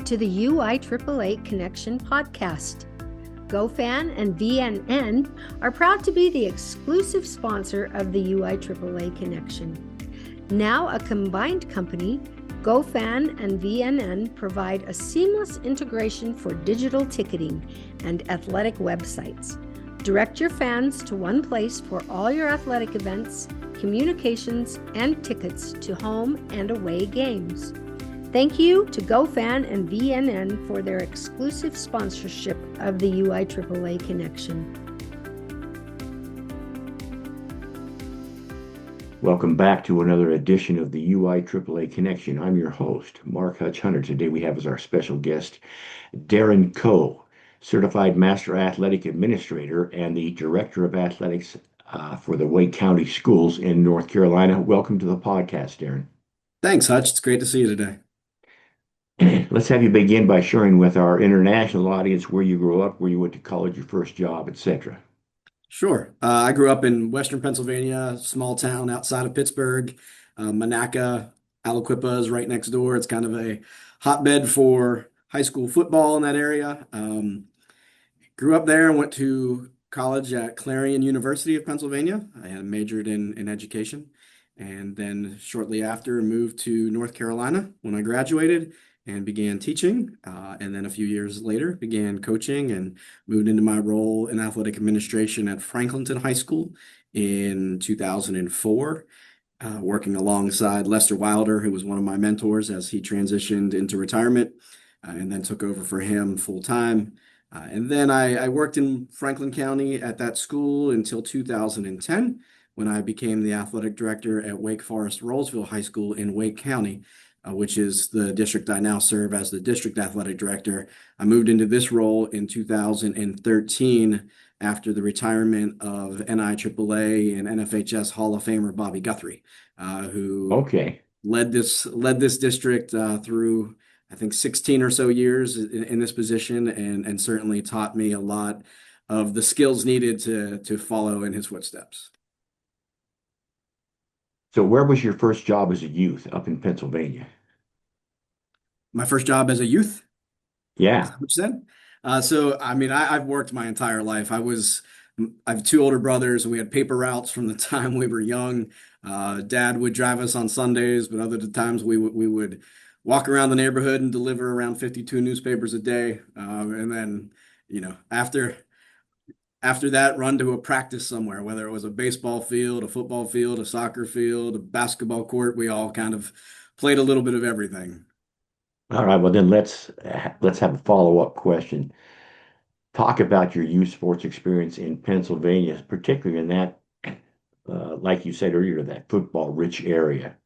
to the UIAAA Connection podcast. GoFan and VNN are proud to be the exclusive sponsor of the UIAAA Connection. Now a combined company, GoFan and VNN provide a seamless integration for digital ticketing and athletic websites. Direct your fans to one place for all your athletic events, communications, and tickets to home and away games. Thank you to GoFan and VNN for their exclusive sponsorship of the UIAAA Connection. Welcome back to another edition of the UIAAA Connection. I'm your host, Mark Hutch Hunter. Today we have as our special guest, Deran Coe, Certified Master Athletic Administrator and the Director of Athletics for the Wake County Schools in North Carolina. Welcome to the podcast, Deran. Thanks, Hutch. It's great to see you today. Let's have you begin by sharing with our international audience where you grew up, where you went to college, your first job, etc. Sure. I grew up in Western Pennsylvania, small town outside of Pittsburgh. Monaca, Aliquippa is right next door. It's kind of a hotbed for high school football in that area. Grew up there and went to college at Clarion University of Pennsylvania. I had majored in education, and then shortly after moved to North Carolina when I graduated and began teaching. And then a few years later began coaching and moved into my role in athletic administration at Franklinton High School in 2004, working alongside Lester Wilder, who was one of my mentors as he transitioned into retirement, and then took over for him full time. And then I worked in Franklin County at that school until 2010, when I became the athletic director at Wake Forest Rollsville High School in Wake County, which is the district I now serve as the district athletic director. I moved into this role in 2013 after the retirement of NIAAA and NFHS Hall of Famer Bobby Guthrie, who led this district through, I think, 16 or so years in this position, and certainly taught me a lot of the skills needed to follow in his footsteps. So where was your first job as a youth up in Pennsylvania? My first job as a youth? Yeah. Which then? I've worked my entire life. I have two older brothers, and we had paper routes from the time we were young. Dad would drive us on Sundays, but other times we would walk around the neighborhood and deliver around 52 newspapers a day. And then, after that, run to a practice somewhere, whether it was a baseball field, a football field, a soccer field, a basketball court. We all kind of played a little bit of everything. All right. Well, then let's have a follow-up question. Talk about your youth sports experience in Pennsylvania, particularly in that, like you said earlier, that football-rich area.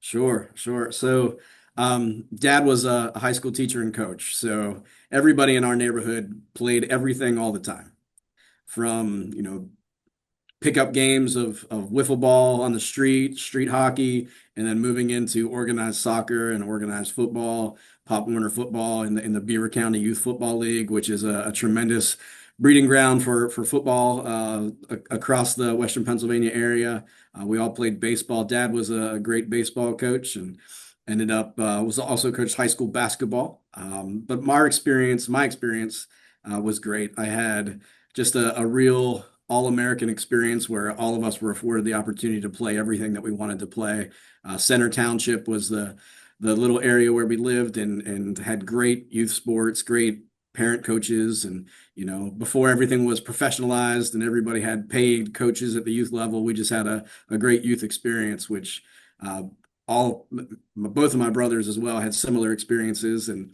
Sure. So, Dad was a high school teacher and coach, so everybody in our neighborhood played everything all the time, from pickup games of wiffle ball on the street hockey, and then moving into organized soccer and organized football, Pop Warner football in the Beaver County Youth Football League, which is a tremendous breeding ground for football across the Western Pennsylvania area. We all played baseball. Dad was a great baseball coach and ended up was also coached high school basketball. But my experience was great. I had just a real all-American experience where all of us were afforded the opportunity to play everything that we wanted to play. Center Township was the little area where we lived and had great youth sports, great parent coaches. And, before everything was professionalized and everybody had paid coaches at the youth level, we just had a great youth experience, which both of my brothers as well had similar experiences. And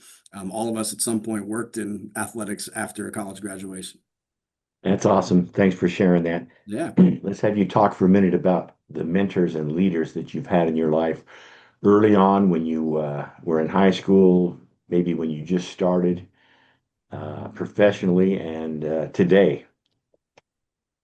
all of us at some point worked in athletics after college graduation. That's awesome. Thanks for sharing that. Yeah. Let's have you talk for a minute about the mentors and leaders that you've had in your life early on when you were in high school, maybe when you just started professionally, and today.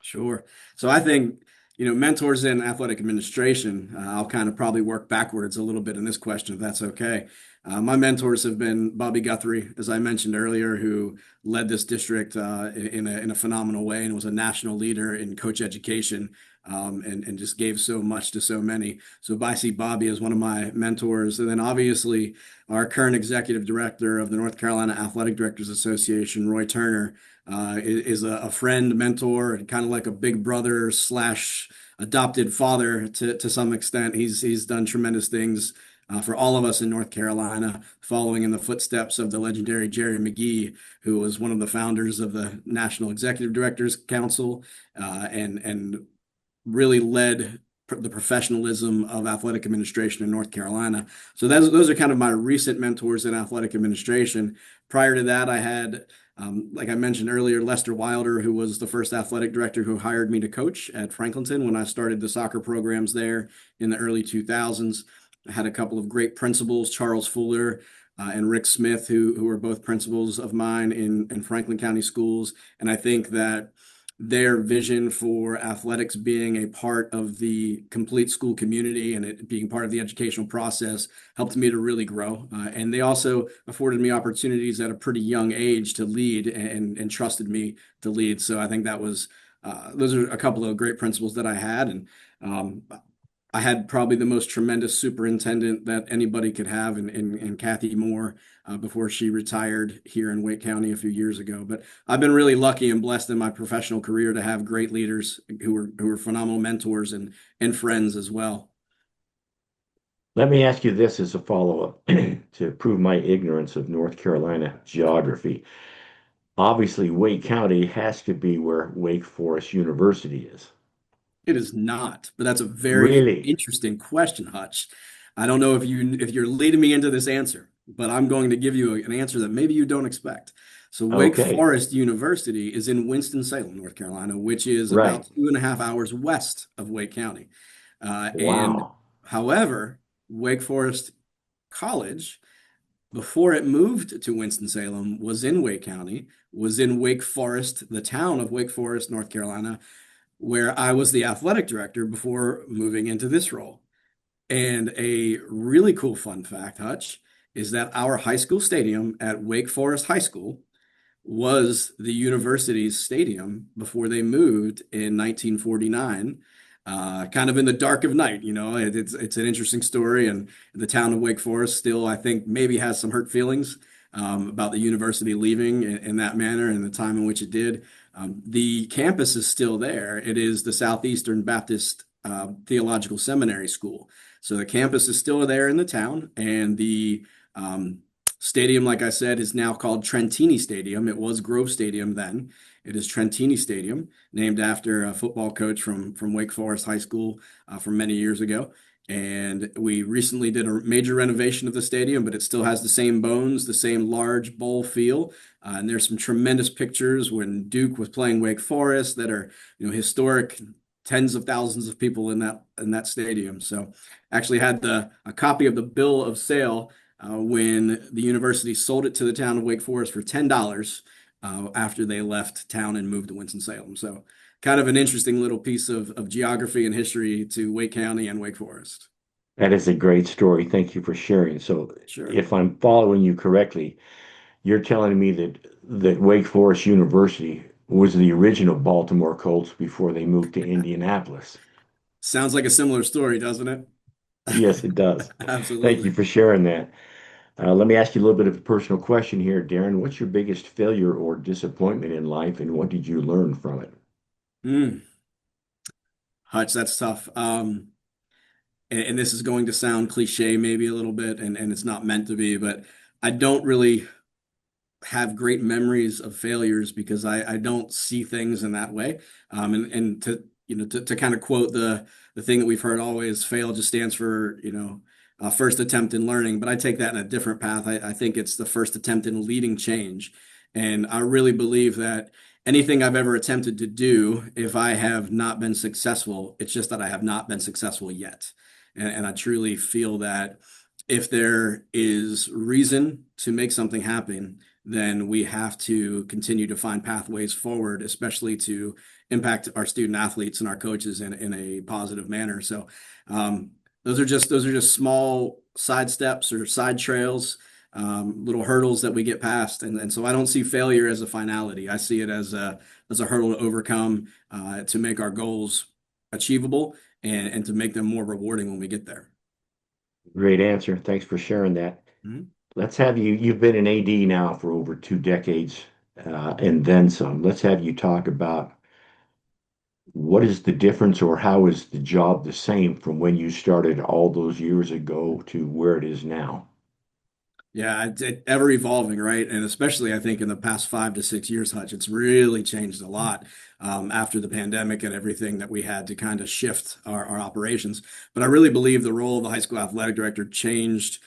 Sure. So I think, mentors in athletic administration, I'll kind of probably work backwards a little bit in this question, if that's okay. My mentors have been Bobby Guthrie, as I mentioned earlier, who led this district in a phenomenal way and was a national leader in coach education, and just gave so much to so many. So I see Bobby as one of my mentors. And then obviously our current executive director of the North Carolina Athletic Directors Association, Roy Turner, is a friend, mentor, and kind of like a big brother slash adopted father to some extent. He's done tremendous things for all of us in North Carolina, following in the footsteps of the legendary Jerry McGee, who was one of the founders of the National Executive Directors Council, and really led the professionalism of athletic administration in North Carolina. So those are kind of my recent mentors in athletic administration. Prior to that, I had, like I mentioned earlier, Lester Wilder, who was the first athletic director who hired me to coach at Franklinton when I started the soccer programs there in the early 2000s. I had a couple of great principals, Charles Fuller and Rick Smith, who were both principals of mine in Franklin County schools. And I think that their vision for athletics being a part of the complete school community and it being part of the educational process helped me to really grow. And they also afforded me opportunities at a pretty young age to lead and trusted me to lead. So I think that was those are a couple of great principles that I had. And I had probably the most tremendous superintendent that anybody could have in Kathy Moore before she retired here in Wake County a few years ago. But I've been really lucky and blessed in my professional career to have great leaders who were phenomenal mentors and friends as well. Let me ask you this as a follow-up to prove my ignorance of North Carolina geography. Obviously, Wake County has to be where Wake Forest University is. It is not, but that's a very Really? interesting question, Hutch. I don't know if you're leading me into this answer, but I'm going to give you an answer that maybe you don't expect. So Wake Okay. Forest University is in Winston-Salem, North Carolina, which is Right. about 2.5 hours west of Wake County. And Wow. however, Wake Forest College, before it moved to Winston-Salem, was in Wake County, was in Wake Forest, the town of Wake Forest, North Carolina, where I was the athletic director before moving into this role. And a really cool fun fact, Hutch, is that our high school stadium at Wake Forest High School was the university's stadium before they moved in 1949, kind of in the dark of night. It's an interesting story, and the town of Wake Forest still, I think, maybe has some hurt feelings about the university leaving in that manner and the time in which it did. The campus is still there. It is the Southeastern Baptist Theological Seminary School. So the campus is still there in the town, and the stadium, like I said, is now called Trentini Stadium. It was Grove Stadium then. It is Trentini Stadium, named after a football coach from Wake Forest High School from many years ago. And we recently did a major renovation of the stadium, but it still has the same bones, the same large bowl feel. And there's some tremendous pictures when Duke was playing Wake Forest that are, historic, tens of thousands of people in that stadium. So actually had a copy of the bill of sale when the university sold it to the town of Wake Forest for $10 after they left town and moved to Winston-Salem. So kind of an interesting little piece of geography and history to Wake County and Wake Forest. That is a great story. Thank you for sharing. So, Sure. if I'm following you correctly, you're telling me that Wake Forest University was the original Baltimore Colts before they moved to Indianapolis. Sounds like a similar story, doesn't it? Yes, it does. Thank you Absolutely. for sharing that. Let me ask you a little bit of a personal question here, Deran. What's your biggest failure or disappointment in life, and what did you learn from it? Mm, Hutch, that's tough. And this is going to sound cliche maybe a little bit, and it's not meant to be, but I don't really have great memories of failures because I don't see things in that way. And to to kind of quote the thing that we've heard always, fail just stands for first attempt in learning. But I take that in a different path. I think it's the first attempt in leading change, and I really believe that anything I've ever attempted to do, if I have not been successful, it's just that I have not been successful yet. And I truly feel that if there is reason to make something happen, then we have to continue to find pathways forward, especially to impact our student athletes and our coaches in a positive manner. So those are just small side steps or side trails, little hurdles that we get past. And so I don't see failure as a finality. I see it as a hurdle to overcome, to make our goals achievable and to make them more rewarding when we get there. Great answer. Thanks for sharing that. Mhm. Let's have you, you've been an AD now for over 2 decades, and then some. Let's have you talk about what is the difference or how is the job the same from when you started all those years ago to where it is now? Yeah, it's ever evolving, right? And especially I think in the past 5 to 6 years, Hutch, it's really changed a lot, after the pandemic and everything that we had to kind of shift our operations. But I really believe the role of the high school athletic director changed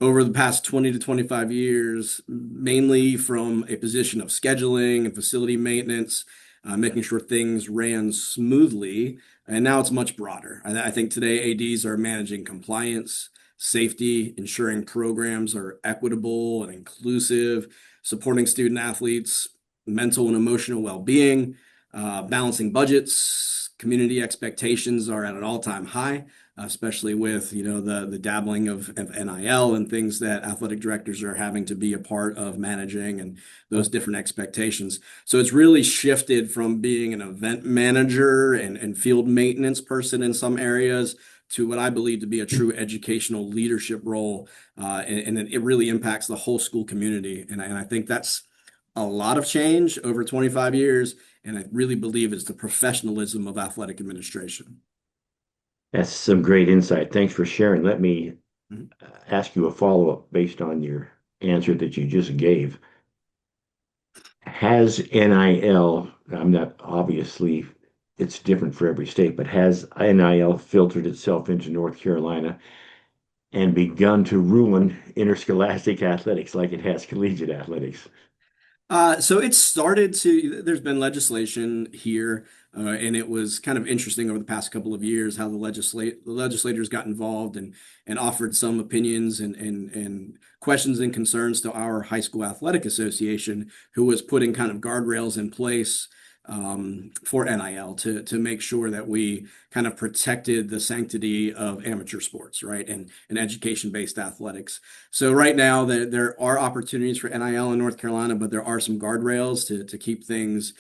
over the past 20 to 25 years, mainly from a position of scheduling and facility maintenance, making sure things ran smoothly. And now it's much broader. I think today ADs are managing compliance, safety, ensuring programs are equitable and inclusive, supporting student athletes, mental and emotional well-being, balancing budgets. Community expectations are at an all-time high, especially with the dabbling of NIL and things that athletic directors are having to be a part of managing and those different expectations. So it's really shifted from being an event manager and field maintenance person in some areas to what I believe to be a true educational leadership role, and it really impacts the whole school community. And I think that's a lot of change over 25 years, and I really believe it's the professionalism of athletic administration. That's some great insight. Thanks for sharing. Let me Mhm. ask you a follow-up based on your answer that you just gave. Has NIL, I'm not obviously it's different for every state, but has NIL filtered itself into North Carolina and begun to ruin interscholastic athletics like it has collegiate athletics? So it started to, there's been legislation here, and it was kind of interesting over the past couple of years how the legislators got involved and offered some opinions and questions and concerns to our high school athletic association, who was putting kind of guardrails in place, for NIL to make sure that we kind of protected the sanctity of amateur sports, right? And education-based athletics. So right now there are opportunities for NIL in North Carolina, but there are some guardrails to keep things,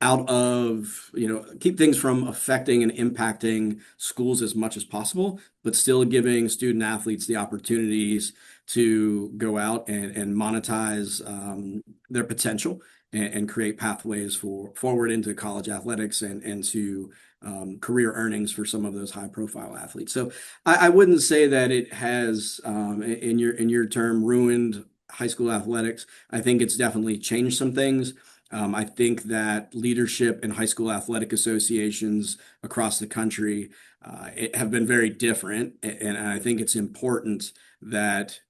out of, keep things from affecting and impacting schools as much as possible, but still giving student athletes the opportunities to go out and monetize, their potential and create pathways forward into college athletics and to, career earnings for some of those high profile athletes. So I wouldn't say that it has, in your term, ruined high school athletics. I think it's definitely changed some things. I think that leadership in high school athletic associations across the country, have been very different. And I think it's important that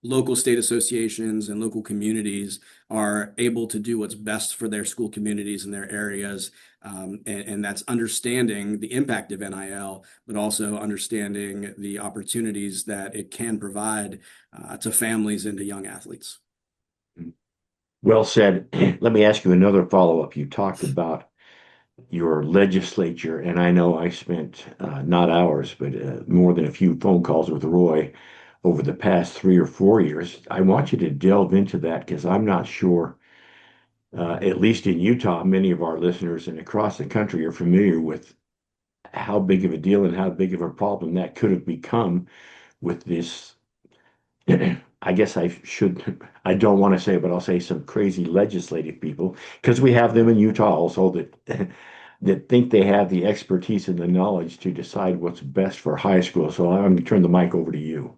local state associations and local communities are able to do what's best for their school communities and their areas. And that's understanding the impact of NIL, but also understanding the opportunities that it can provide, to families and to young athletes. Well said. Let me ask you another follow-up. You talked about your legislature, and I know I spent not hours, but more than a few phone calls with Roy over the past 3 or 4 years. I want you to delve into that because I'm not sure, at least in Utah, many of our listeners and across the country are familiar with how big of a deal and how big of a problem that could have become with this. I guess I don't want to say it, but I'll say some crazy legislative people, because we have them in Utah also that that think they have the expertise and the knowledge to decide what's best for high school. So I'm going to turn the mic over to you.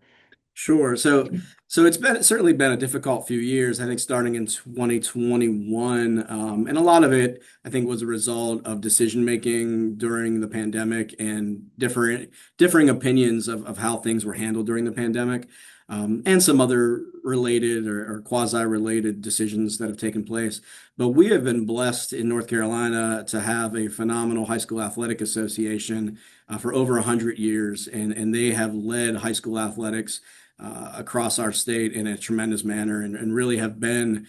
Sure. So it's certainly been a difficult few years, I think starting in 2021. And a lot of it, I think, was a result of decision making during the pandemic and differing opinions of how things were handled during the pandemic, and some other related or quasi-related decisions that have taken place. But we have been blessed in North Carolina to have a phenomenal high school athletic association, for over 100 years, and they have led high school athletics, across our state in a tremendous manner and really have been,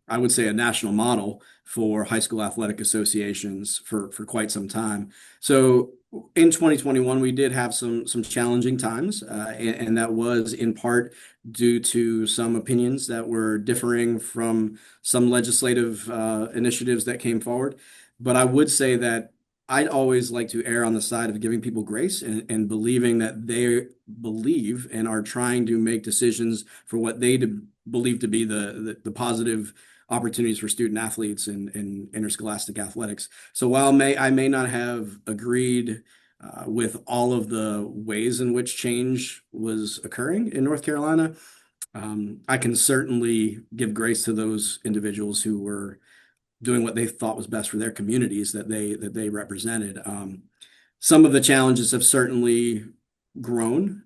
I would say, a national model for high school athletic associations for quite some time. So in 2021, we did have some challenging times, and that was in part due to some opinions that were differing from some legislative initiatives that came forward. But I would say that I'd always like to err on the side of giving people grace and believing that they believe and are trying to make decisions for what they believe to be the positive opportunities for student athletes in interscholastic athletics. So while I may not have agreed with all of the ways in which change was occurring in North Carolina, I can certainly give grace to those individuals who were doing what they thought was best for their communities that they represented. Some of the challenges have certainly grown.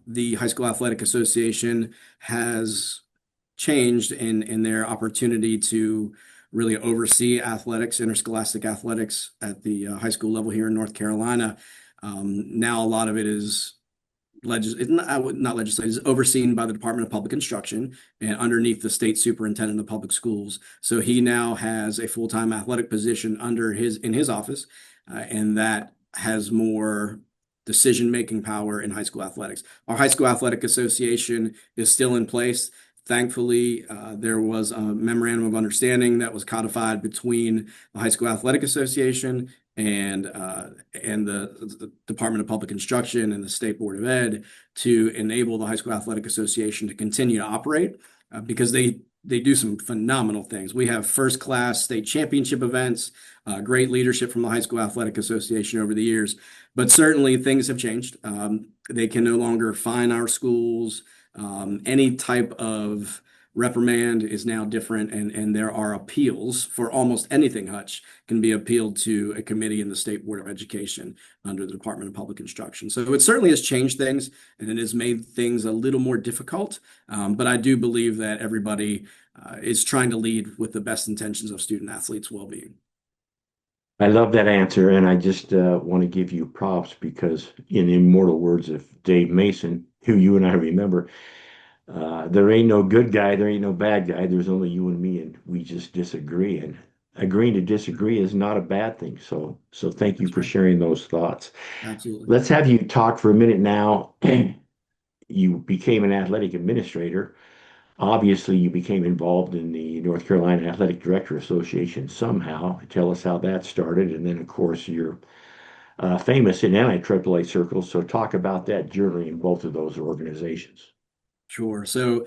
The High School Athletic Association has changed in their opportunity to really oversee athletics, interscholastic athletics at the high school level here in North Carolina. Now a lot of it is not legislated, is overseen by the Department of Public Instruction and underneath the state superintendent of public schools. So he now has a full-time athletic position in his office, and that has more decision-making power in high school athletics. Our High School Athletic Association is still in place. Thankfully, there was a memorandum of understanding that was codified between the High School Athletic Association and the Department of Public Instruction and the State Board of Ed to enable the High School Athletic Association to continue to operate because they do some phenomenal things. We have first-class state championship events, great leadership from the High School Athletic Association over the years, but certainly things have changed. They can no longer fine our schools. Any type of reprimand is now different, and there are appeals for almost anything, Hutch, can be appealed to a committee in the State Board of Education under the Department of Public Instruction. So it certainly has changed things, and it has made things a little more difficult. But I do believe that everybody is trying to lead with the best intentions of student athletes' well-being. I love that answer, and I just want to give you props because, in immortal words of Dave Mason, who you and I remember, there ain't no good guy, there ain't no bad guy. There's only you and me, and we just disagree. And agreeing to disagree is not a bad thing. So thank you That's for right. sharing those thoughts. Absolutely. Let's have you talk for a minute now. You became an athletic administrator. Obviously, you became involved in the North Carolina Athletic Director Association somehow. Tell us how that started. And then, of course, you're famous in NIAAA circles. So talk about that journey in both of those organizations. Sure. So,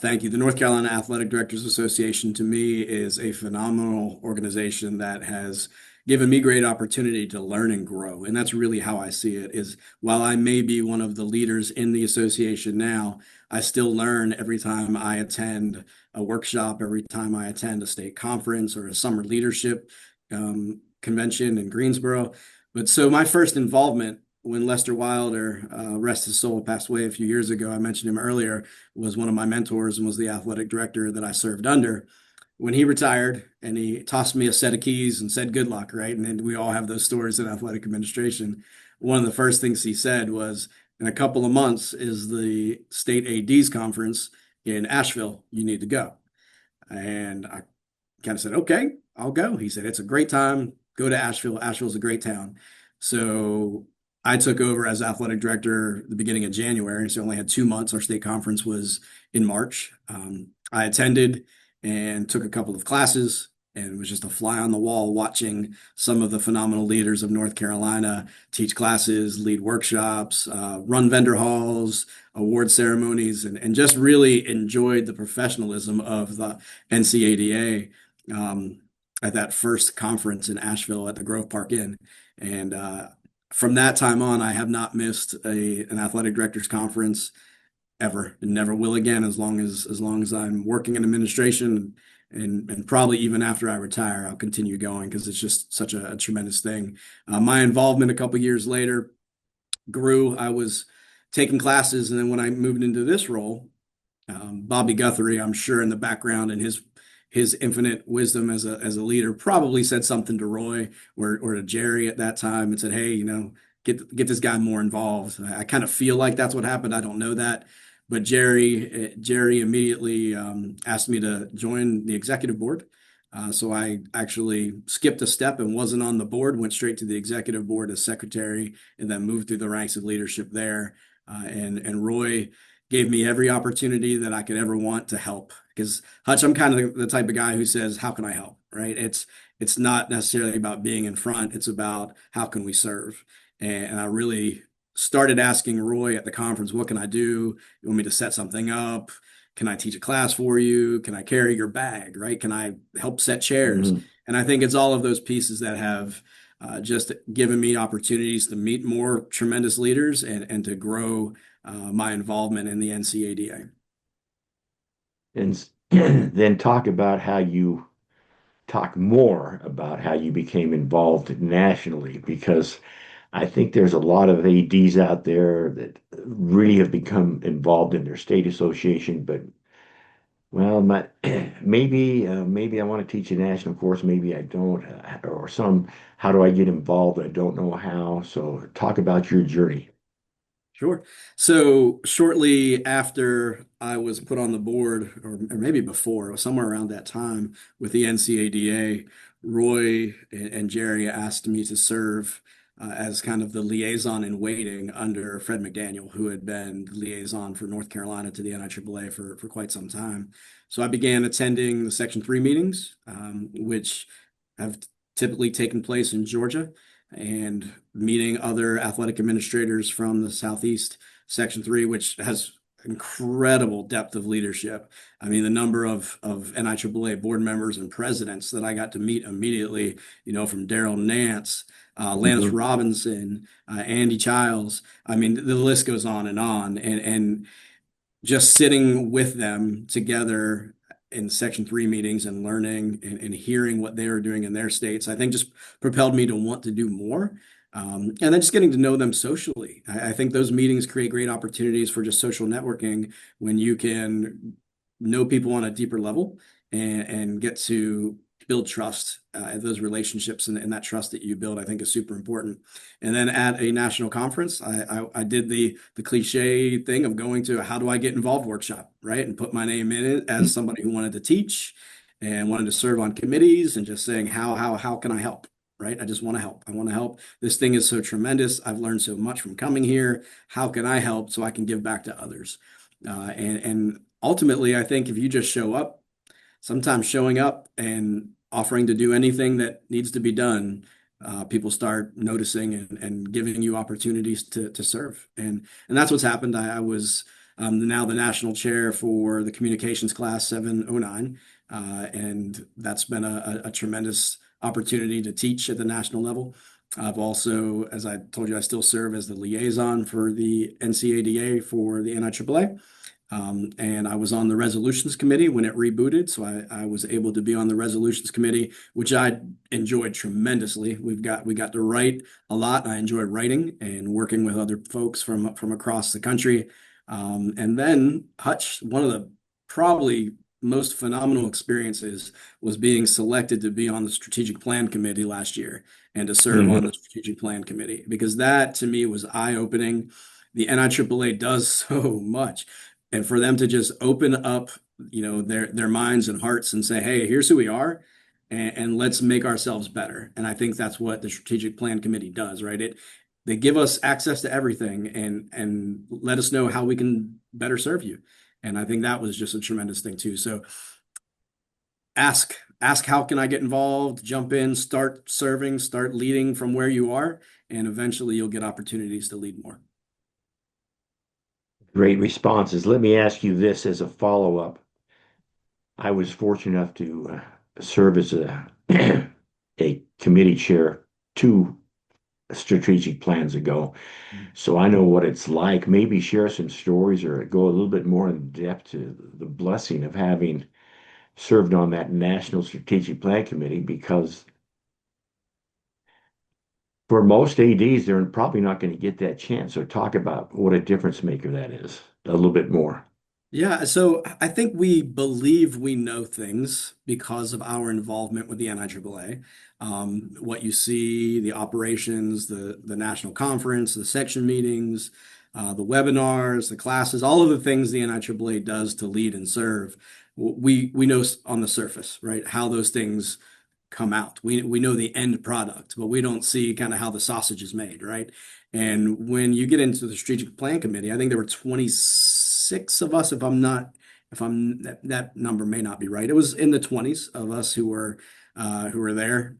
thank you. The North Carolina Athletic Directors Association to me is a phenomenal organization that has given me great opportunity to learn and grow. And that's really how I see it is while I may be one of the leaders in the association now, I still learn every time I attend a workshop, every time I attend a state conference or a summer leadership convention in Greensboro. But so my first involvement when Lester Wilder, rest his soul, passed away a few years ago, I mentioned him earlier, was one of my mentors and was the athletic director that I served under. When he retired and he tossed me a set of keys and said, good luck, right? And then we all have those stories in athletic administration. One of the first things he said was, in a couple of months is the state ADs conference in Asheville. You need to go. And I kind of said, okay, I'll go. He said, it's a great time. Go to Asheville. Asheville's a great town. So I took over as athletic director the beginning of January, so I only had 2 months. Our state conference was in March. I attended and took a couple of classes and was just a fly on the wall watching some of the phenomenal leaders of North Carolina teach classes, lead workshops, run vendor halls, award ceremonies, and just really enjoyed the professionalism of the NCADA at that first conference in Asheville at the Grove Park Inn. And from that time on, I have not missed an athletic directors conference ever, and never will again as long as I'm working in administration, and probably even after I retire, I'll continue going because it's just such a tremendous thing. My involvement a couple years later grew. I was taking classes, and then when I moved into this role, Bobby Guthrie, I'm sure in the background and his infinite wisdom as a leader probably said something to Roy or to Jerry at that time and said, hey, get this guy more involved. I kind of feel like that's what happened. I don't know that, but Jerry immediately asked me to join the executive board. So I actually skipped a step and wasn't on the board, went straight to the executive board as secretary, and then moved through the ranks of leadership there. And Roy gave me every opportunity that I could ever want to help. Because Hutch, I'm kind of the type of guy who says, "How can I help?" Right? It's not necessarily about being in front. It's about how can we serve. And I really started asking Roy at the conference, "What can I do? You want me to set something up? Can I teach a class for you? Can I carry your bag? Right? Can I help set chairs?" Mhm. And I think it's all of those pieces that have just given me opportunities to meet more tremendous leaders and to grow my involvement in the NCADA. And then talk more about how you became involved nationally, because I think there's a lot of ADs out there that really have become involved in their state association, but well, maybe I want to teach a national course, maybe I don't, or some, how do I get involved? I don't know how. So talk about your journey. Sure. So shortly after I was put on the board, or maybe before, somewhere around that time with the NCADA, Roy and Jerry asked me to serve as kind of the liaison in waiting under Fred McDaniel, who had been the liaison for North Carolina to the NIAAA for quite some time. So I began attending the Section 3 meetings, which have typically taken place in Georgia, and meeting other athletic administrators from the Southeast Section 3, which has incredible depth of leadership. I mean, the number of NIAAA board members and presidents that I got to meet immediately, from Daryl Nance, Lance Mhm. Robinson, Andy Childs. I mean, the list goes on and on. And just sitting with them together in Section 3 meetings and learning and hearing what they were doing in their states, I think just propelled me to want to do more. And then just getting to know them socially. I think those meetings create great opportunities for just social networking when you can know people on a deeper level and get to build trust. Those relationships and that trust that you build, I think, is super important. And then at a national conference, I did the cliche thing of going to a how do I get involved workshop, right? And put my name in it as somebody who wanted to teach and wanted to serve on committees and just saying, how can I help? Right? I just want to help. I want to help. This thing is so tremendous. I've learned so much from coming here. How can I help so I can give back to others? And ultimately, I think if you just show up, sometimes showing up and offering to do anything that needs to be done, people start noticing and giving you opportunities to serve. And that's what's happened. I was now the national chair for the communications class 709. And that's been a tremendous opportunity to teach at the national level. I've also, as I told you, I still serve as the liaison for the NCADA for the NIAAA. And I was on the resolutions committee when it rebooted. So I was able to be on the resolutions committee, which I enjoyed tremendously. We got to write a lot. I enjoyed writing and working with other folks from across the country. And then Hutch, one of the probably most phenomenal experiences was being selected to be on the strategic plan committee last year and to serve on the strategic plan committee, because that to me was eye-opening. The NIAAA does so much. And for them to just open up, their minds and hearts and say, "Hey, here's who we are, and let's make ourselves better." And I think that's what the strategic plan committee does, right? They give us access to everything and let us know how we can better serve you. And I think that was just a tremendous thing too. So ask how can I get involved, jump in, start serving, start leading from where you are, and eventually you'll get opportunities to lead more. Great responses. Let me ask you this as a follow-up. I was fortunate enough to serve as a committee chair 2 strategic plans ago. So I know what it's like. Maybe share some stories or go a little bit more in depth to the blessing of having served on that National Strategic Plan Committee, because for most ADs, they're probably not going to get that chance. So talk about what a difference maker that is a little bit more. Yeah, so I think we believe we know things because of our involvement with the NIAAA. What you see, the operations, the national conference, the section meetings, the webinars, the classes, all of the things the NIAAA does to lead and serve. We know on the surface, right, how those things come out. We know the end product, but we don't see kind of how the sausage is made, right? And when you get into the strategic plan committee, I think there were 26 of us, if I'm that number may not be right. It was in the 20s of us who were there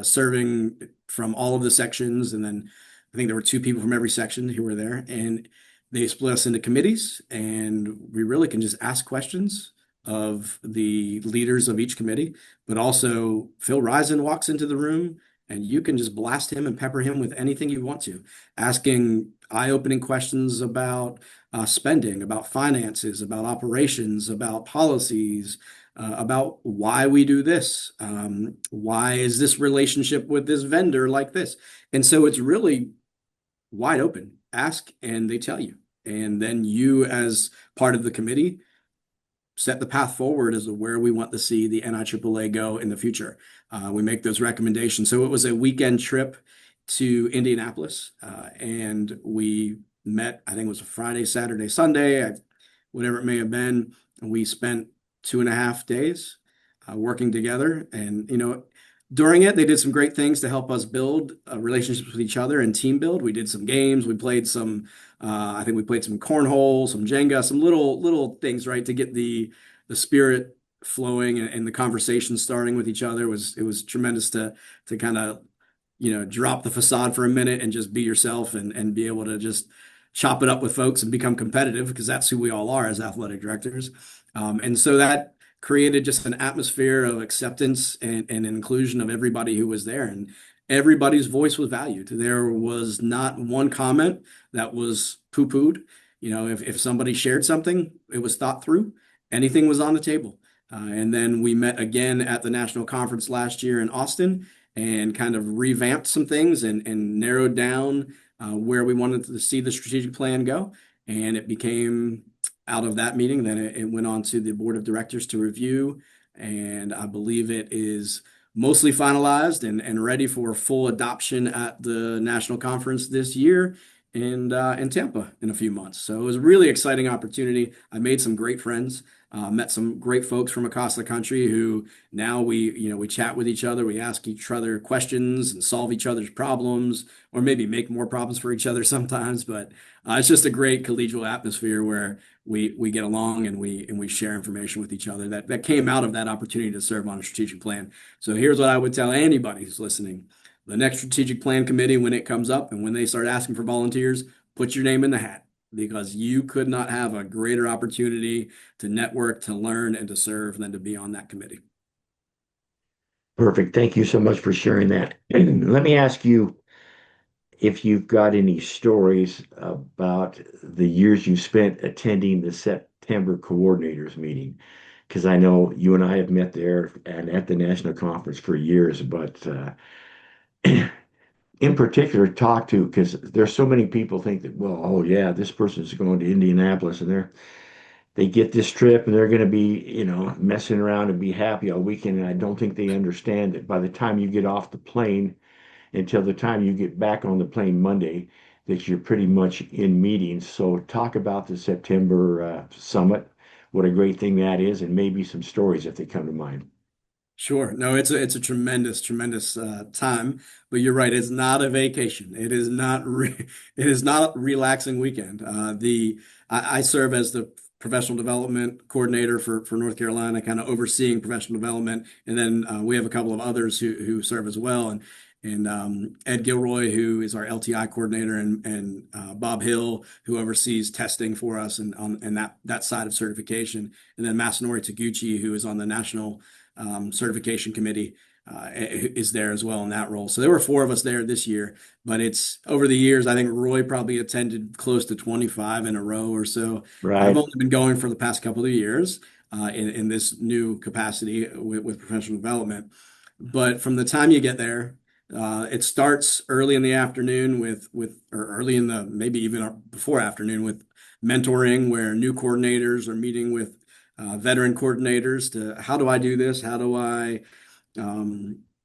serving from all of the sections, and then I think there were two people from every section who were there, and they split us into committees, and we really can just ask questions of the leaders of each committee, but also Phil Risen walks into the room and you can just blast him and pepper him with anything you want to, asking eye-opening questions about spending, about finances, about operations, about policies, about why we do this. Why is this relationship with this vendor like this? And so it's really wide open. Ask and they tell you. And then you, as part of the committee, set the path forward as to where we want to see the NIAAA go in the future. We make those recommendations. So it was a weekend trip to Indianapolis, and we met, I think it was a Friday, Saturday, Sunday, whatever it may have been. And we spent 2.5 days working together. And, during it, they did some great things to help us build relationships with each other and team build. We did some games. We played I think we played some cornhole, some Jenga, some little things, right, to get the spirit flowing and the conversation starting with each other. It was tremendous to kind of, drop the facade for a minute and just be yourself and be able to just chop it up with folks and become competitive, because that's who we all are as athletic directors. And so that created just an atmosphere of acceptance and inclusion of everybody who was there, and everybody's voice was valued. There was not one comment that was poo-pooed. If somebody shared something, it was thought through. Anything was on the table. And then we met again at the national conference last year in Austin and kind of revamped some things and narrowed down where we wanted to see the strategic plan go. And it became, out of that meeting, then it went on to the board of directors to review. And I believe it is mostly finalized and ready for full adoption at the national conference this year in Tampa in a few months. So it was a really exciting opportunity. I made some great friends, met some great folks from across the country who now we chat with each other. We ask each other questions and solve each other's problems, or maybe make more problems for each other sometimes. But it's just a great collegial atmosphere where we get along and we share information with each other that came out of that opportunity to serve on a strategic plan. So here's what I would tell anybody who's listening. The next strategic plan committee, when it comes up and when they start asking for volunteers, put your name in the hat, because you could not have a greater opportunity to network, to learn, and to serve than to be on that committee. Perfect. Thank you so much for sharing that. Let me ask you if you've got any stories about the years you spent attending the September coordinators meeting, because I know you and I have met there and at the national conference for years, but in particular, talk to, because there's so many people think that, well, oh yeah, this person's going to Indianapolis and they get this trip and they're going to be, messing around and be happy all weekend. And I don't think they understand that by the time you get off the plane until the time you get back on the plane Monday, that you're pretty much in meetings. So talk about the September summit, what a great thing that is, and maybe some stories if they come to mind. Sure. No, it's a tremendous, time, but you're right. It's not a vacation. It is not it is not a relaxing weekend. I serve as the professional development coordinator for North Carolina, kind of overseeing professional development, and then we have a couple of others who serve as well, and Ed Gilroy, who is our LTI coordinator, and Bob Hill, who oversees testing for us and that side of certification, and then Masanori Taguchi, who is on the national certification committee, is there as well in that role. So there were 4 of us there this year, but it's over the years, I think Roy probably attended close to 25 in a row or so. I've Right. only been going for the past couple of years in this new capacity with professional development. But from the time you get there, it starts early in the afternoon or early in the, maybe even before afternoon, with mentoring, where new coordinators are meeting with veteran coordinators to, how do I do this? How do I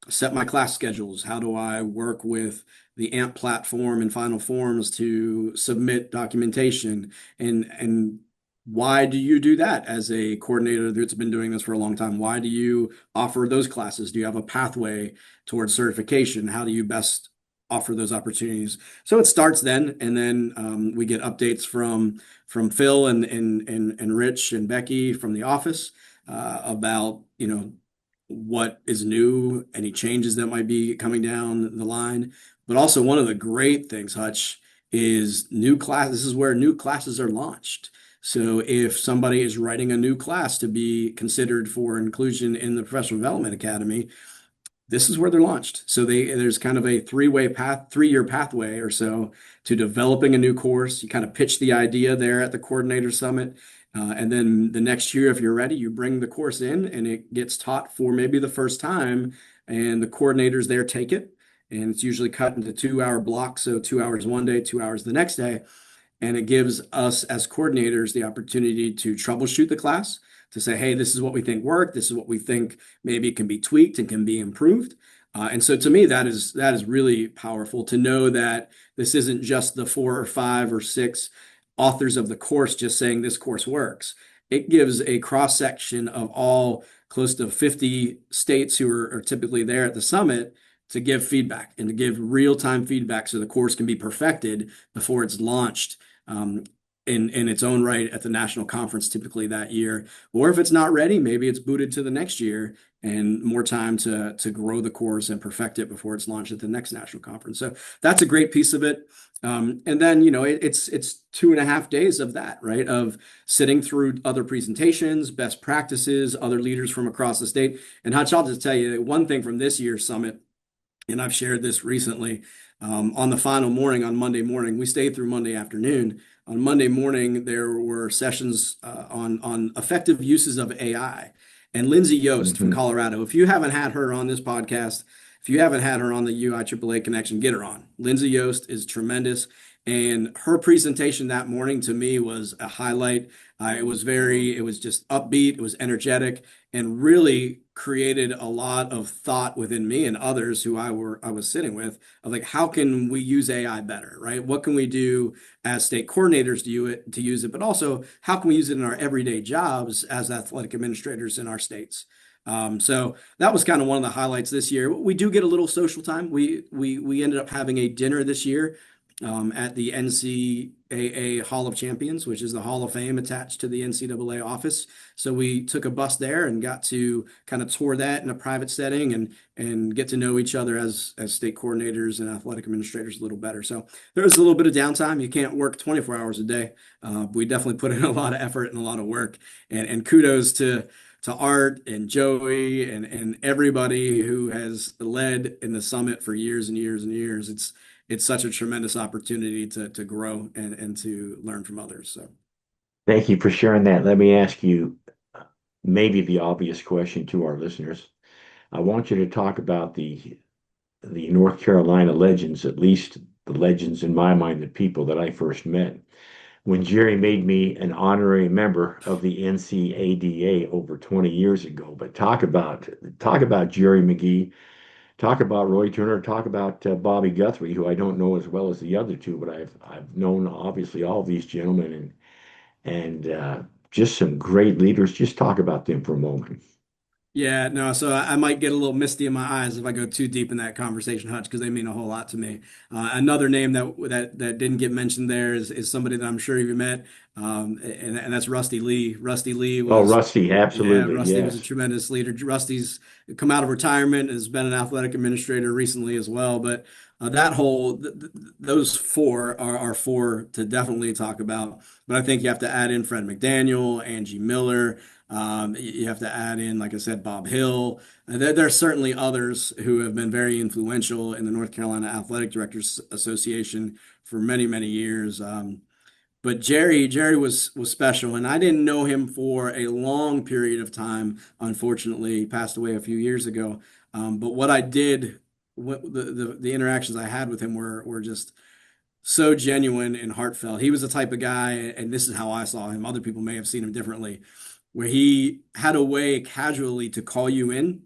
set my class schedules? How do I work with the AMP platform and Final Forms to submit documentation? And why do you do that as a coordinator that's been doing this for a long time? Why do you offer those classes? Do you have a pathway towards certification? How do you best offer those opportunities? So it starts then, and then we get updates from Phil and Rich and Becky from the office about what is new, any changes that might be coming down the line. But also one of the great things, Hutch, is new class. This is where new classes are launched. So if somebody is writing a new class to be considered for inclusion in the Professional Development Academy, this is where they're launched. So there's kind of a three-year pathway or so to developing a new course. You kind of pitch the idea there at the coordinator summit. And then the next year, if you're ready, you bring the course in and it gets taught for maybe the first time, and the coordinators there take it. And it's usually cut into 2-hour blocks. So 2 hours one day, 2 hours the next day. And it gives us as coordinators the opportunity to troubleshoot the class, to say, hey, this is what we think worked. This is what we think maybe can be tweaked and can be improved. And so to me, that is really powerful to know that this isn't just the 4 or 5 or 6 authors of the course just saying this course works. It gives a cross section of all close to 50 states who are typically there at the summit to give feedback and to give real-time feedback so the course can be perfected before it's launched in its own right at the national conference typically that year. Or if it's not ready, maybe it's booted to the next year and more time to grow the course and perfect it before it's launched at the next national conference. So that's a great piece of it. And then, it's 2.5 days of that, right? Of sitting through other presentations, best practices, other leaders from across the state. And Hutch, I'll just tell you one thing from this year's summit, and I've shared this recently, on the final morning, on Monday morning, we stayed through Monday afternoon. On Monday morning, there were sessions on effective uses of AI. And Lindsay Yost from Colorado, if you haven't had her on this podcast, if you haven't had her on the UIAAA Connection, get her on. Lindsay Yost is tremendous. And her presentation that morning to me was a highlight. It was just upbeat, it was energetic, and really created a lot of thought within me and others who I was sitting with of like, how can we use AI better, right? What can we do as state coordinators to use it, but also how can we use it in our everyday jobs as athletic administrators in our states? So that was kind of one of the highlights this year. We do get a little social time. We ended up having a dinner this year at the NCAA Hall of Champions, which is the Hall of Fame attached to the NCAA office. So we took a bus there and got to kind of tour that in a private setting and get to know each other as state coordinators and athletic administrators a little better. So there was a little bit of downtime. You can't work 24 hours a day. We definitely put in a lot of effort and a lot of work. And kudos to Art and Joey and everybody who has led in the summit for years and years and years. It's such a tremendous opportunity to grow and to learn from others. So Thank you for sharing that. Let me ask you maybe the obvious question to our listeners. I want you to talk about the North Carolina legends, at least the legends in my mind, the people that I first met. When Jerry made me an honorary member of the NCAA over 20 years ago. But talk about Jerry McGee, talk about Roy Turner, talk about Bobby Guthrie, who I don't know as well as the other two, but I've known obviously all of these gentlemen and just some great leaders. Just talk about them for a moment. yeah, no, so I might get a little misty in my eyes if I go too deep in that conversation, Hutch, because they mean a whole lot to me. Another name that didn't get mentioned there is somebody that I'm sure you've met, and that's Rusty Lee. Rusty Lee Oh, was, Rusty, yeah, absolutely, Rusty was a yes. tremendous leader. Rusty's come out of retirement and has been an athletic administrator recently as well. But those four are four to definitely talk about. But I think you have to add in Fred McDaniel, Angie Miller. You have to add in, like I said, Bob Hill. There are certainly others who have been very influential in the North Carolina Athletic Directors Association for many, many years. But Jerry was special, and I didn't know him for a long period of time. Unfortunately, he passed away a few years ago. But what I did, the interactions I had with him were just so genuine and heartfelt. He was the type of guy, and this is how I saw him. Other people may have seen him differently, where he had a way casually to call you in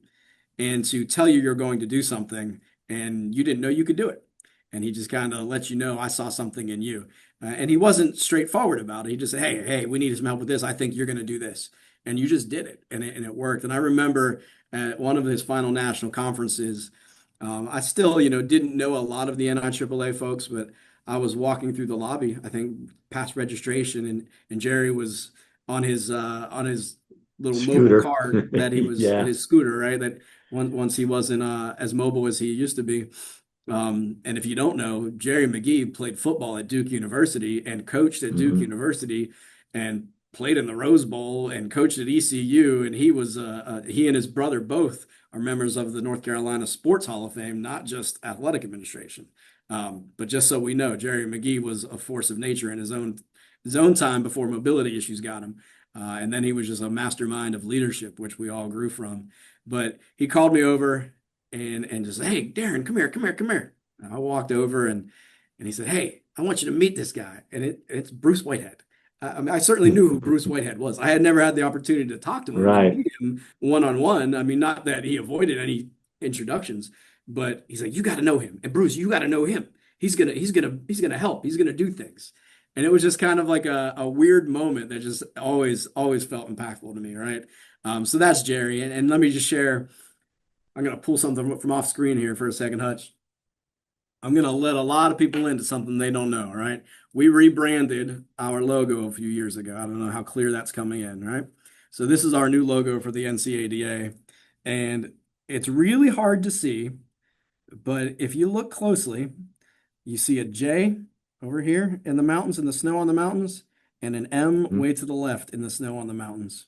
and to tell you you're going to do something and you didn't know you could do it. And he just kind of let you know, I saw something in you. And he wasn't straightforward about it. He just said, hey, we need some help with this. I think you're going to do this. And you just did it, and it worked. And I remember at one of his final national conferences, I still, didn't know a lot of the NIAAA folks, but I was walking through the lobby, I think past registration, and Jerry was on his little mobile Scooter. cart that he was Yeah. his scooter, right? That once he wasn't as mobile as he used to be. And if you don't know, Jerry McGee played football at Duke University and coached at Duke Hmm. University and played in the Rose Bowl and coached at ECU. And he and his brother both are members of the North Carolina Sports Hall of Fame, not just athletic administration. But just so we know, Jerry McGee was a force of nature in his own time before mobility issues got him. And then he was just a mastermind of leadership, which we all grew from. But he called me over and just, hey, Deran, come here, come here, come here. And I walked over and he said, hey, I want you to meet this guy. And it's Bruce Whitehead. I mean, I certainly knew who Bruce Whitehead was. I had never had the opportunity to talk to him and Right. meet him one on one. I mean, not that he avoided any introductions, but he's like, you got to know him. And Bruce, you got to know him. He's gonna help. He's gonna do things. And it was just kind of like a weird moment that just always felt impactful to me, right? So that's Jerry. And let me just share. I'm going to pull something from off screen here for a second, Hutch. I'm going to let a lot of people into something they don't know, right? We rebranded our logo a few years ago. I don't know how clear that's coming in, right? So this is our new logo for the NCAA. And it's really hard to see, but if you look closely, you see a J over here in the mountains, in the snow on the mountains, and an M Mhm. way to the left in the snow on the mountains.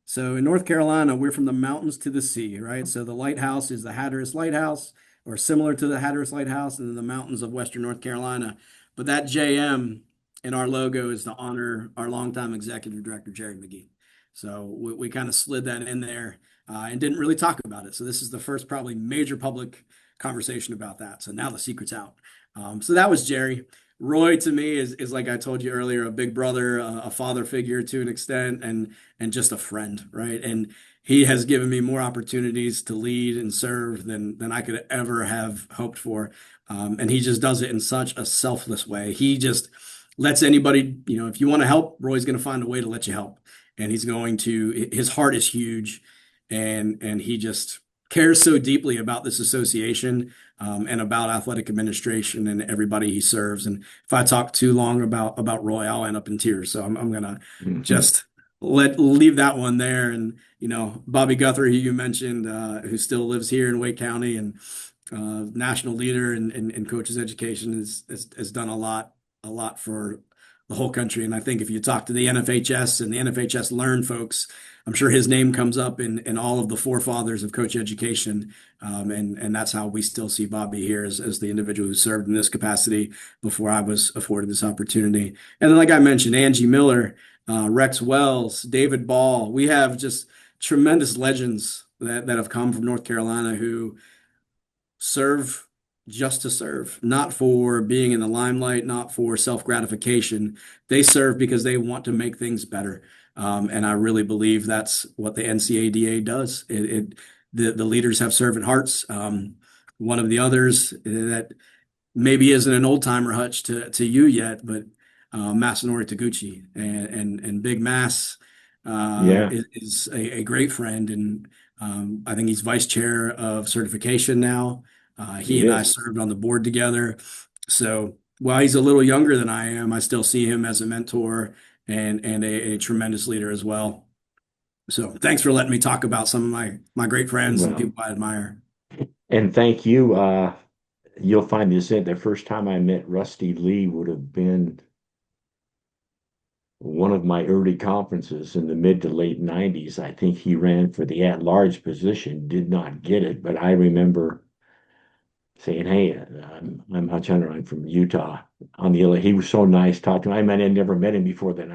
So in North Carolina, we're from the mountains to the sea, right? So the lighthouse is the Hatteras Lighthouse, or similar to the Hatteras Lighthouse in the mountains of Western North Carolina. But that JM in our logo is to honor our longtime executive director, Jerry McGee. So we kind of slid that in there and didn't really talk about it. So this is the first probably major public conversation about that. So now the secret's out. So that was Jerry. Roy to me is like I told you earlier, a big brother, a father figure to an extent, and just a friend, right? And he has given me more opportunities to lead and serve than I could ever have hoped for. And he just does it in such a selfless way. He just lets anybody, if you want to help, Roy's going to find a way to let you help. And his heart is huge, and he just cares so deeply about this association, and about athletic administration and everybody he serves. And if I talk too long about Roy, I'll end up in tears. So I'm gonna Mhm. just leave that one there. And Bobby Guthrie, who you mentioned, who still lives here in Wake County and national leader in coaches education, has done a lot for the whole country. And I think if you talk to the NFHS and the NFHS Learn folks, I'm sure his name comes up in all of the forefathers of coach education. And that's how we still see Bobby here as the individual who served in this capacity before I was afforded this opportunity. And then, like I mentioned, Angie Miller, Rex Wells, David Ball, we have just tremendous legends that have come from North Carolina who serve just to serve, not for being in the limelight, not for self-gratification. They serve because they want to make things better. And I really believe that's what the NCAA does. The leaders have servant hearts. One of the others that maybe isn't an old timer, Hutch, to you yet, but Masanori Taguchi and Big Mass Yeah. is a great friend, and I think he's vice chair of certification now. He He and I is. served on the board together, so while he's a little younger than I am, I still see him as a mentor and a tremendous leader as well. So thanks for letting me talk about some of my great friends and Well, people I admire. and thank you. You'll find this in the first time I met Rusty Lee would have been one of my early conferences in the mid to late 90s. I think he ran for the at-large position, did not get it, but I remember saying, "Hey, I'm Hutch Hunter. I'm from Utah." On the other, he was so nice talking to him. I mean, I never met him before then.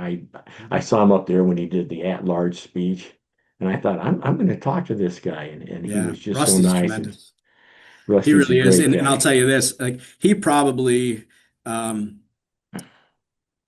I saw him up there when he did the at-large speech, and I thought, I'm going to talk to this guy, and he Yeah, was just so Rusty's nice. And tremendous. He Rusty's a really is. great And I'll guy. tell you this, like he probably um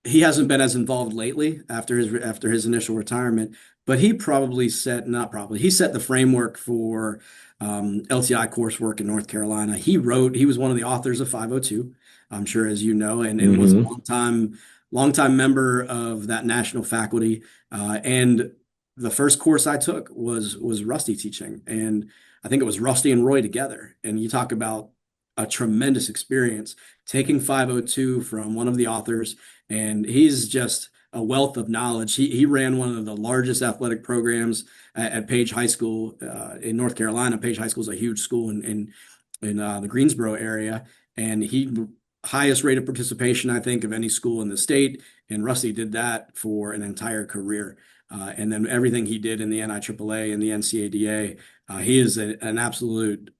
he hasn't been as involved lately after his initial retirement, but he probably set, not probably, he set the framework for LTI coursework in North Carolina. He was one of the authors of 502, I'm sure, as you know, and was a Mm-hmm. longtime member of that national faculty. And the first course I took was Rusty teaching, and I think it was Rusty and Roy together. And you talk about a tremendous experience taking 502 from one of the authors, and he's just a wealth of knowledge. He ran one of the largest athletic programs at Page High School in North Carolina. Page High School is a huge school in the Greensboro area, and he highest rate of participation, I think, of any school in the state. And Rusty did that for an entire career. And then everything he did in the NIAAA and the NCAA, he is an absolute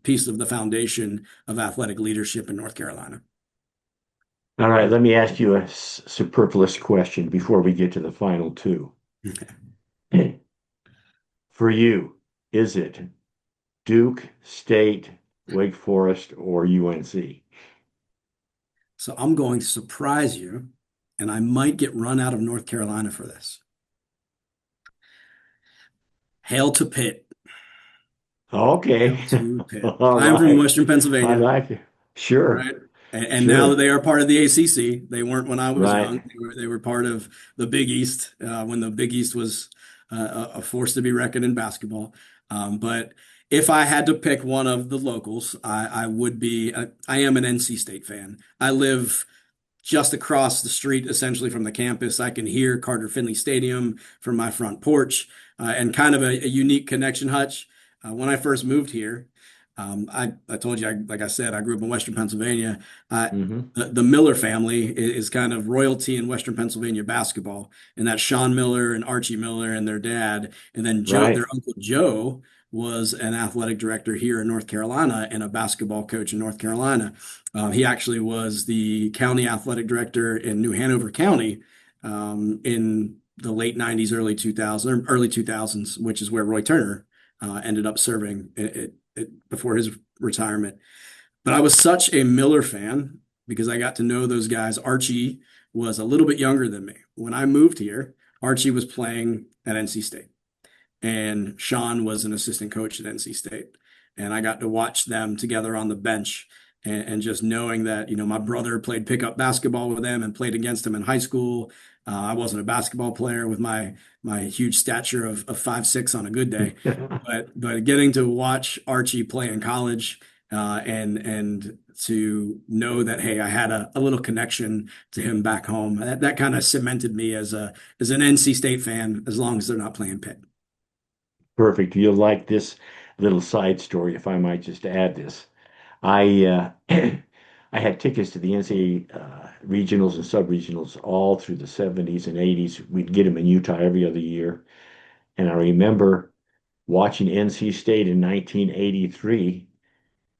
piece of the foundation of athletic leadership in North Carolina. All right, let me ask you a superfluous question before we get to the final two. For you, is it Duke, State, Wake Forest, or UNC? So I'm going to surprise you, and I might get run out of North Carolina for this. Hail to Pitt. Okay. Hail to Pitt. All I'm from right. Western I Pennsylvania. like it. Sure. Right. And now that Sure. they are part of the ACC, they weren't when I was young. Right. They were part of the Big East when the Big East was a force to be reckoned in basketball. But if I had to pick one of the locals, I would be, I am an NC State fan. I live just across the street, essentially from the campus. I can hear Carter Finley Stadium from my front porch, and kind of a unique connection, Hutch. When I first moved here, I told you, like I said, I grew up in Western Pennsylvania. Hmm. The Miller family is kind of royalty in Western Pennsylvania basketball, and that's Sean Miller and Archie Miller and their dad, and then their Right. uncle Joe was an athletic director here in North Carolina and a basketball coach in North Carolina. He actually was the county athletic director in New Hanover County in the late 90s, early 2000s, or early 2000s, which is where Roy Turner ended up serving before his retirement. But I was such a Miller fan because I got to know those guys. Archie was a little bit younger than me. When I moved here, Archie was playing at NC State, and Sean was an assistant coach at NC State. And I got to watch them together on the bench, and just knowing that, my brother played pickup basketball with them and played against him in high school. I wasn't a basketball player with my huge stature of 5'6" on a good day, but getting to watch Archie play in college, and to know that, hey, I had a little connection to him back home. That kind of cemented me as an NC State fan, as long as they're not playing Pitt. Perfect. You'll like this little side story, if I might just add this. I I had tickets to the NCAA regionals and sub-regionals all through the 70s and 80s. We'd get them in Utah every other year. And I remember watching NC State in 1983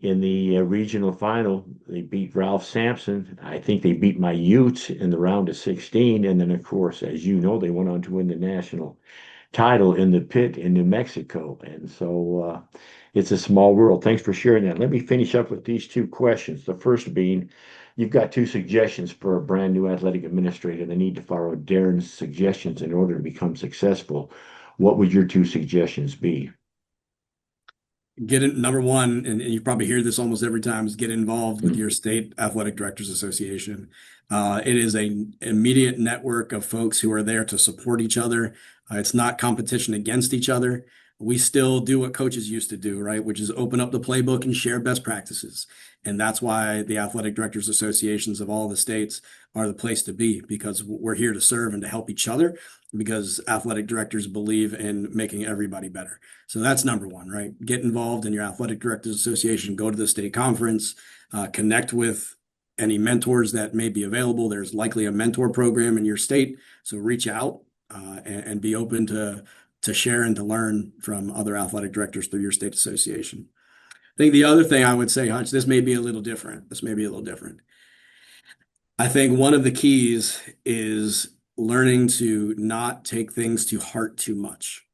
in the regional final. They beat Ralph Sampson. I think they beat my Utes in the round of 16. And then, of course, as you know, they went on to win the national title in the pit in New Mexico. And so it's a small world. Thanks for sharing that. Let me finish up with these two questions. The first being, you've got two suggestions for a brand new athletic administrator. They need to follow Deran's suggestions in order to become successful. What would your two suggestions be? Get in, number one, and you probably hear this almost every time, is get involved with your state athletic directors association. It is an immediate network of folks who are there to support each other. It's not competition against each other. We still do what coaches used to do, right? Which is open up the playbook and share best practices. And that's why the athletic directors associations of all the states are the place to be, because we're here to serve and to help each other, because athletic directors believe in making everybody better. So that's number one, right? Get involved in your athletic directors association, go to the state conference, connect with any mentors that may be available. There's likely a mentor program in your state, so reach out and be open to share and to learn from other athletic directors through your state association. I think the other thing I would say, Hutch, this may be a little different. This may be a little different. I think one of the keys is learning to not take things to heart too much.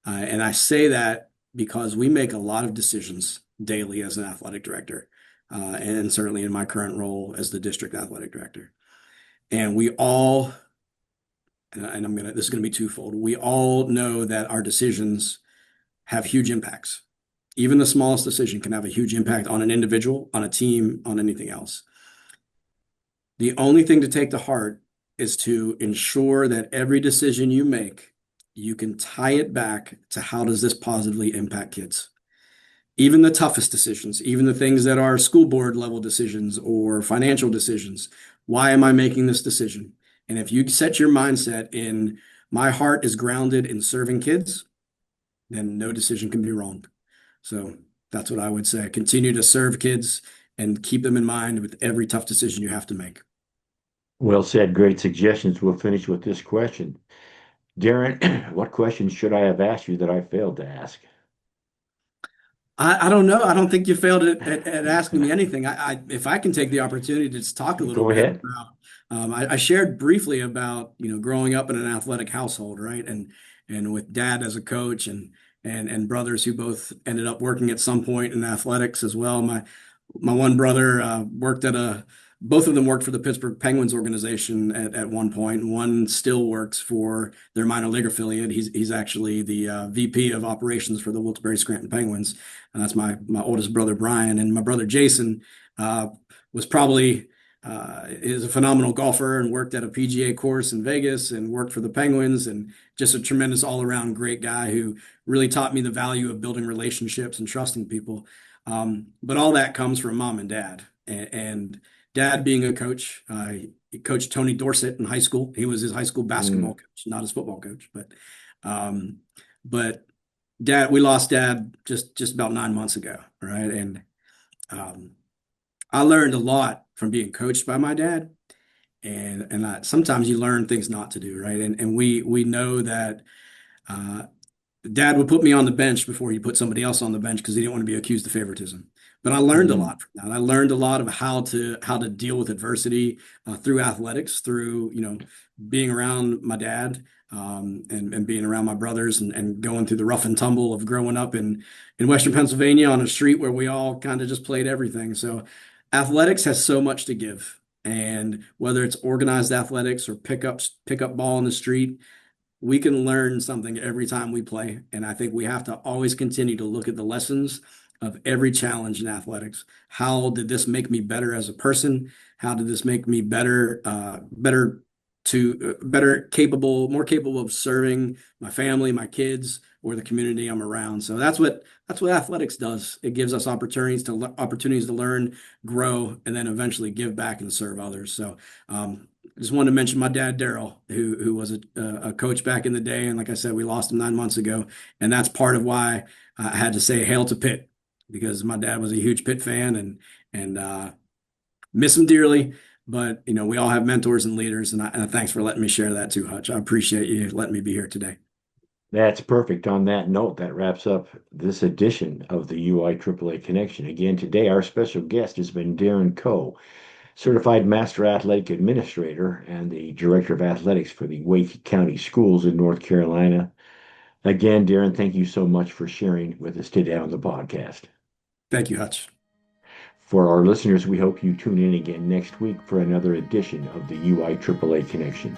And I say that because we make a lot of decisions daily as an athletic director, and certainly in my current role as the district athletic director. And we all and this is gonna be twofold. We all know that our decisions have huge impacts. Even the smallest decision can have a huge impact on an individual, on a team, on anything else. The only thing to take to heart is to ensure that every decision you make, you can tie it back to how does this positively impact kids? Even the toughest decisions, even the things that are school board level decisions or financial decisions. Why am I making this decision? And if you set your mindset in my heart is grounded in serving kids, then no decision can be wrong. So that's what I would say. Continue to serve kids and keep them in mind with every tough decision you have to make. Well said. Great suggestions. We'll finish with this question. Deran, what questions should I have asked you that I failed to ask? I don't know. I don't think you failed at asking me anything. If I can take the opportunity to just talk a little Go bit ahead. about, I shared briefly about, growing up in an athletic household, right? And with dad as a coach and brothers who both ended up working at some point in athletics as well. My one brother both of them worked for the Pittsburgh Penguins organization at one point. One still works for their minor league affiliate. He's actually the VP of operations for the Wilkes-Barre Scranton Penguins. And that's my oldest brother, Brian. And my brother, Jason, was probably is a phenomenal golfer and worked at a PGA course in Vegas and worked for the Penguins and just a tremendous all-around great guy who really taught me the value of building relationships and trusting people. But all that comes from mom and dad. And dad being a coach, he coached Tony Dorsett in high school. He was his high school basketball coach, not his football coach. But dad, we lost dad just about 9 months ago, right? And I learned a lot from being coached by my dad, and sometimes you learn things not to do, right? And we know that uh, dad would put me on the bench before he put somebody else on the bench because he didn't want to be accused of favoritism. But I learned a Mm. lot from that. I learned a lot of how to deal with adversity through athletics, through being around my dad and being around my brothers and going through the rough and tumble of growing up in Western Pennsylvania on a street where we all kind of just played everything. So athletics has so much to give. And whether it's organized athletics or pick up ball in the street, we can learn something every time we play. And I think we have to always continue to look at the lessons of every challenge in athletics. How did this make me better as a person? How did this make me more capable of serving my family, my kids, or the community I'm around? So that's what athletics does. It gives us opportunities to learn, grow, and then eventually give back and serve others. So just wanted to mention my dad, Daryl, who was a coach back in the day. And like I said, we lost him 9 months ago. And that's part of why I had to say hail to Pitt, because my dad was a huge Pitt fan and miss him dearly. But, we all have mentors and leaders. And thanks for letting me share that too, Hutch. I appreciate you letting me be here today. That's perfect. On that note, that wraps up this edition of the UIAAA Connection. Again, today our special guest has been Deran Coe, Certified Master Athletic Administrator and the Director of Athletics for the Wake County Schools in North Carolina. Again, Deran, thank you so much for sharing with us today on the podcast. Thank you, Hutch. For our listeners, we hope you tune in again next week for another edition of the UIAAA Connection.